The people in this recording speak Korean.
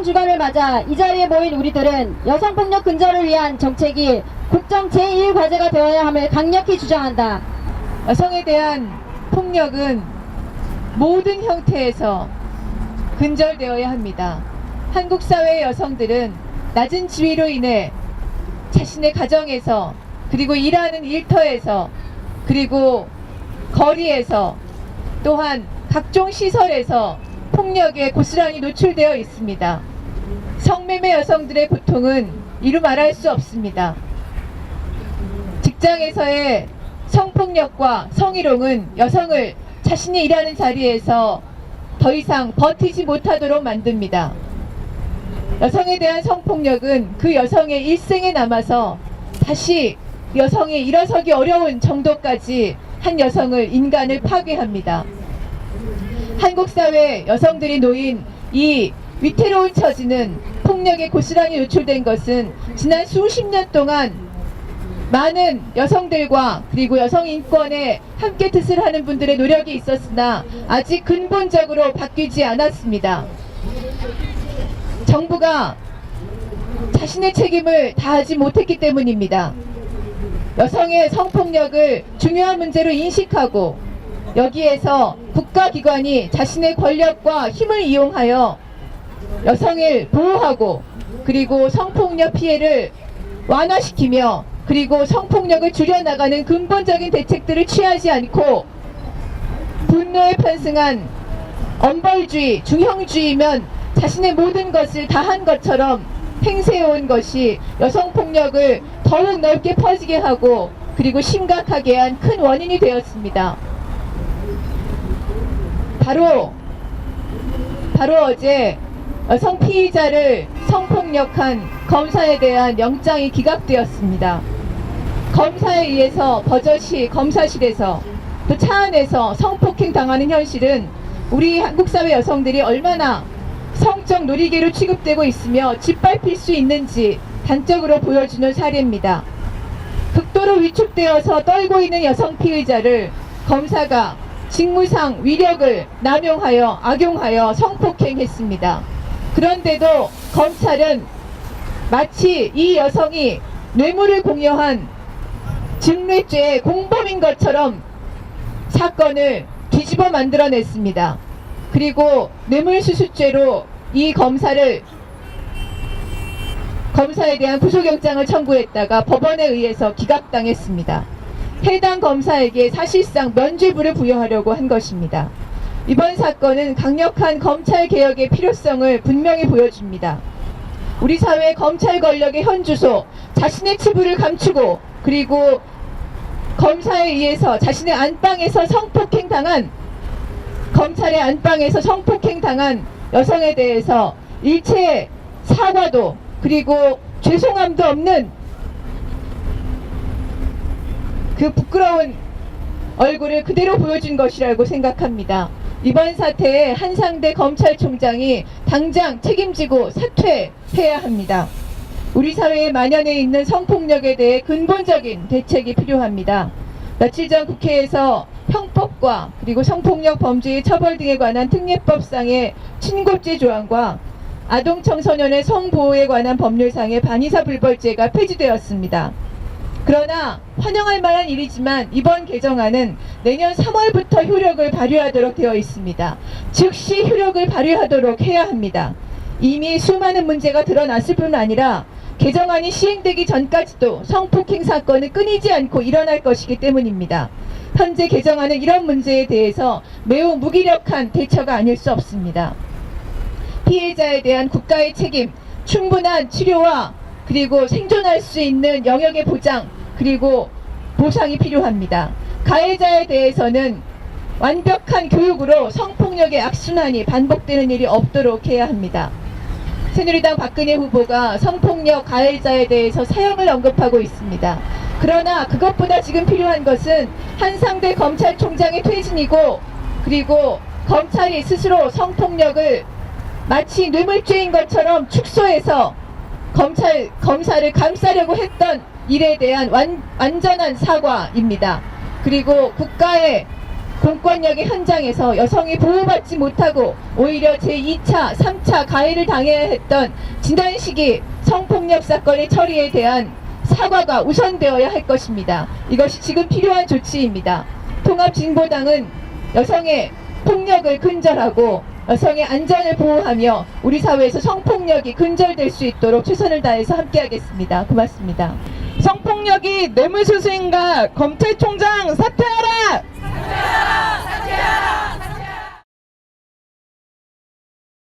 여성주간을 맞아 이 자리에 모인 우리들은 여성폭력 근절을 위한 정책이 국정 제1과제가 되어야 함을 강력히 주장한다. 여성에 대한 폭력은 모든 형태에서 근절되어야 합니다. 한국 사회의 여성들은 낮은 지위로 인해 자신의 가정에서, 그리고 일하는 일터에서, 그리고 거리에서, 또한 각종 시설에서 폭력에 고스란히 노출되어 있습니다. 성매매 여성들의 고통은 이루 말할 수 없습니다. 직장에서의 성폭력과 성희롱은 여성을 자신이 일하는 자리에서 더 이상 버티지 못하도록 만듭니다. 여성에 대한 성폭력은 그 여성의 일생에 남아서 다시 여성이 일어서기 어려운 정도까지 한 여성을, 인간을 파괴합니다. 한국 사회 여성들이 놓인 이 위태로운 처지는, 폭력에 고스란히 노출된 것은 지난 수십 년 동안 많은 여성들과 그리고 여성 인권에 함께 뜻을 하는 분들의 노력이 있었으나 아직 근본적으로 바뀌지 않았습니다. 정부가 자신의 책임을 다하지 못했기 때문입니다. 여성의 성폭력을 중요한 문제로 인식하고 여기에서 국가기관이 자신의 권력과 힘을 이용하여 여성을 보호하고, 그리고 성폭력 피해를 완화시키며, 그리고 성폭력을 줄여나가는 근본적인 대책들을 취하지 않고 분노에 편승한 엄벌주의, 중형주의면 자신의 모든 것을 다한 것처럼 행세해온 것이 여성폭력을 더욱 넓게 퍼지게 하고, 그리고 심각하게 한 큰 원인이 되었습니다. 바로 어제 여성 피의자를 성폭력한 검사에 대한 영장이 기각되었습니다. 검사에 의해서 버젓이 검사실에서, 또 차 안에서 성폭행 당하는 현실은 우리 한국 사회 여성들이 얼마나 성적 놀이개로 취급되고 있으며 짓밟힐 수 있는지 단적으로 보여주는 사례입니다. 극도로 위축되어서 떨고 있는 여성 피의자를 검사가 직무상 위력을 남용하여, 악용하여 성폭행했습니다. 그런데도 검찰은 마치 이 여성이 뇌물을 공여한 증뢰죄의 공범인 것처럼 사건을 뒤집어 만들어냈습니다. 그리고 뇌물수수죄로 이 검사에 대한 구속영장을 청구했다가 법원에 의해서 기각당했습니다. 해당 검사에게 사실상 면죄부를 부여하려고 한 것입니다. 이번 사건은 강력한 검찰개혁의 필요성을 분명히 보여줍니다. 우리 사회 검찰 권력의 현주소, 자신의 치부를 감추고, 그리고 검사에 의해서 자신의 안방에서 성폭행당한, 검찰의 안방에서 성폭행당한 여성에 대해서 일체 사과도, 그리고 죄송함도 없는 그 부끄러운 얼굴을 그대로 보여준 것이라고 생각합니다. 이번 사태에 한상대 검찰총장이 당장 책임지고 사퇴해야 합니다. 우리 사회에 만연해 있는 성폭력에 대해 근본적인 대책이 필요합니다. 며칠 전 국회에서 형법과 그리고 성폭력 범죄의 처벌 등에 관한 특례법상의 친고죄 조항과 아동 청소년의 성보호에 관한 법률상의 반의사 불벌죄가 폐지되었습니다. 그러나 환영할 만한 일이지만 이번 개정안은 내년 3월부터 효력을 발휘하도록 되어 있습니다. 즉시 효력을 발휘하도록 해야 합니다. 이미 수많은 문제가 드러났을 뿐 아니라 개정안이 시행되기 전까지도 성폭행 사건은 끊이지 않고 일어날 것이기 때문입니다. 현재 개정안은 이런 문제에 대해서 매우 무기력한 대처가 아닐 수 없습니다. 피해자에 대한 국가의 책임, 충분한 치료와 그리고 생존할 수 있는 영역의 보장, 그리고 보상이 필요합니다. 가해자에 대해서는 완벽한 교육으로 성폭력의 악순환이 반복되는 일이 없도록 해야 합니다. 새누리당 박근혜 후보가 성폭력 가해자에 대해서 사형을 언급하고 있습니다. 그러나 그것보다 지금 필요한 것은 한상대 검찰총장의 퇴진이고, 그리고 검찰이 스스로 성폭력을 마치 뇌물죄인 것처럼 축소해서 검사를 감싸려고 했던 일에 대한 완전한 사과입니다. 그리고 국가의 공권력의 현장에서 여성이 보호받지 못하고 오히려 제2차, 3차 가해를 당해야 했던 지난 시기 성폭력 사건의 처리에 대한 사과가 우선되어야 할 것입니다. 이것이 지금 필요한 조치입니다. 통합진보당은 여성의 폭력을 근절하고 여성의 안전을 보호하며 우리 사회에서 성폭력이 근절될 수 있도록 최선을 다해서 함께하겠습니다. 고맙습니다. 성폭력이 뇌물수수인가 검찰총장 사퇴하라! 사퇴하라!